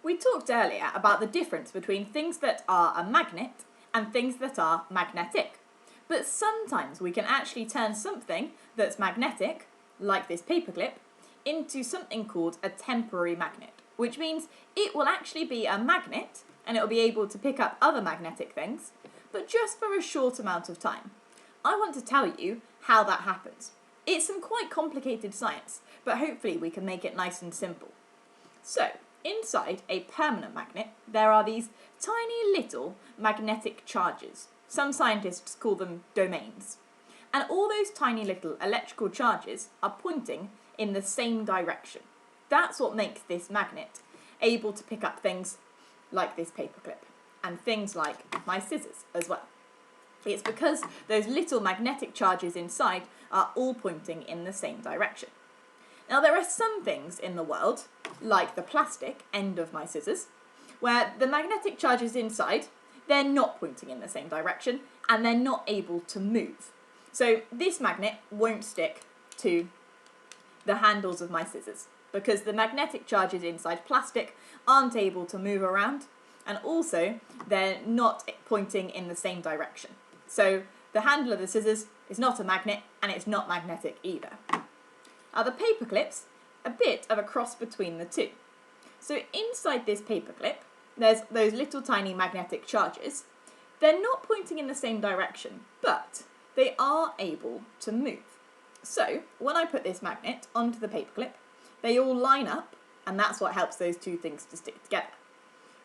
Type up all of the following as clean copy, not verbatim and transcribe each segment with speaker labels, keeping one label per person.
Speaker 1: We talked earlier about the difference between things that are a magnet and things that are magnetic. But sometimes we can actually turn something that's magnetic, like this paperclip, into something called a temporary magnet, which means it will actually be a magnet and it will be able to pick up other magnetic things, but just for a short amount of time. I want to tell you how that happens. It's some quite complicated science, but hopefully we can make it nice and simple. So, inside a permanent magnet, there are these tiny little magnetic charges. Some scientists call them domains. And all those tiny little electrical charges are pointing in the same direction. That's what makes this magnet able to pick up things like this paperclip and things like my scissors as well. It's because those little magnetic charges inside are all pointing in the same direction. Now there are some things in the world, like the plastic end of my scissors, where the magnetic charges inside, they're not pointing in the same direction and they're not able to move. So this magnet won't stick to the handles of my scissors because the magnetic charges inside plastic aren't able to move around, and also they're not pointing in the same direction. So the handle of the scissors is not a magnet and it's not magnetic either. Now the paperclip's a bit of a cross between the two. So inside this paperclip, there's those little tiny magnetic charges. They're not pointing in the same direction, but they are able to move. So when I put this magnet onto the paperclip, they all line up, and that's what helps those two things to stick together.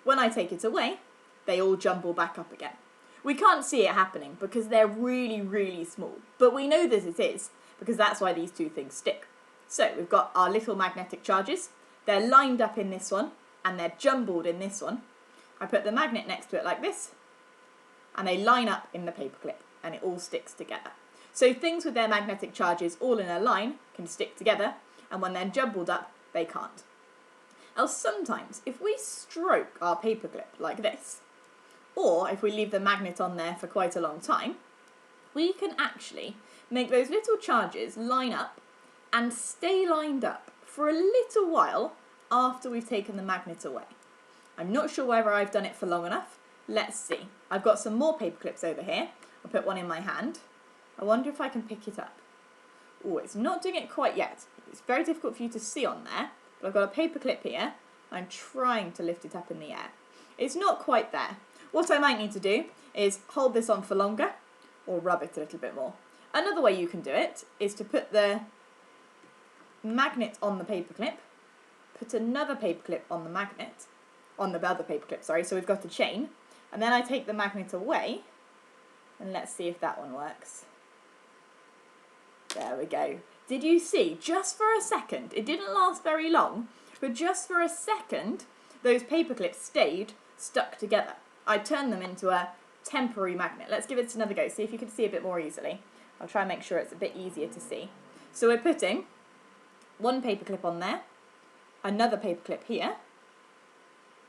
Speaker 1: When I take it away, they all jumble back up again. We can't see it happening because they're really, really small, but we know that it is because that's why these two things stick. So we've got our little magnetic charges. They're lined up in this one, and they're jumbled in this one. I put the magnet next to it like this, and they line up in the paperclip, and it all sticks together. So things with their magnetic charges all in a line can stick together, and when they're jumbled up, they can't. Now sometimes, if we stroke our paperclip like this, or if we leave the magnet on there for quite a long time, we can actually make those little charges line up and stay lined up for a little while after we've taken the magnet away. I'm not sure whether I've done it for long enough. Let's see. I've got some more paper clips over here. I'll put one in my hand. I wonder if I can pick it up. Oh, it's not doing it quite yet. It's very difficult for you to see on there, but I've got a paper clip here. I'm trying to lift it up in the air. It's not quite there. What I might need to do is hold this on for longer or rub it a little bit more. Another way you can do it is to put the magnet on the paperclip, put another paperclip on the magnet, on the other paperclip, sorry, so we've got a chain, and then I take the magnet away, and let's see if that one works. There we go. Did you see, just for a second, it didn't last very long, but just for a second, those paperclips stayed stuck together. I turned them into a temporary magnet. Let's give it another go, see if you can see a bit more easily. I'll try and make sure it's a bit easier to see. So we're putting one paperclip on there, another paperclip here,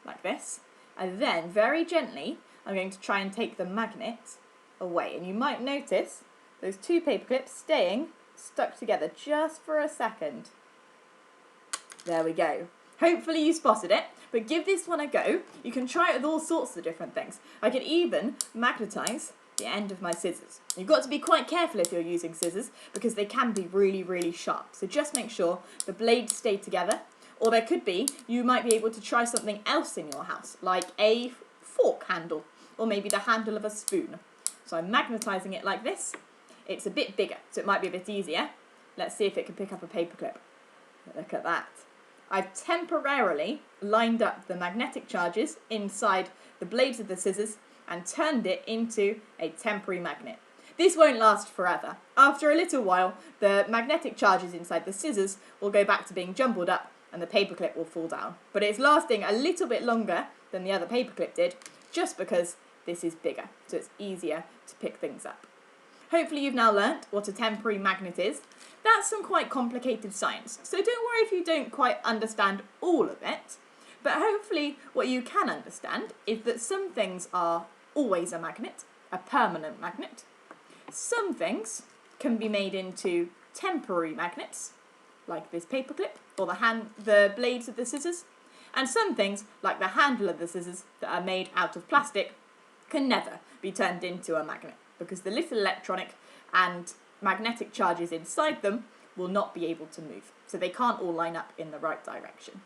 Speaker 1: like this, and then very gently I'm going to try and take the magnet away. And you might notice those two paperclips staying stuck together just for a second. There we go. Hopefully you spotted it, but give this one a go. You can try it with all sorts of different things. I could even magnetise the end of my scissors. You've got to be quite careful if you're using scissors because they can be really, really sharp. So just make sure the blades stay together. Or there could be, you might be able to try something else in your house, like a fork handle, or maybe the handle of a spoon. So I'm magnetising it like this. It's a bit bigger, so it might be a bit easier. Let's see if it can pick up a paperclip. Look at that. I've temporarily lined up the magnetic charges inside the blades of the scissors and turned it into a temporary magnet. This won't last forever. After a little while, the magnetic charges inside the scissors will go back to being jumbled up and the paperclip will fall down. But it's lasting a little bit longer than the other paperclip did, just because this is bigger, so it's easier to pick things up. Hopefully you've now learnt what a temporary magnet is. That's some quite complicated science, so don't worry if you don't quite understand all of it, but hopefully what you can understand is that some things are always a magnet, a permanent magnet. Some things can be made into temporary magnets, like this paperclip, or the blades of the scissors, And some things, like the handle of the scissors that are made out of plastic, can never be turned into a magnet, because the little electronic and magnetic charges inside them will not be able to move, so they can't all line up in the right direction.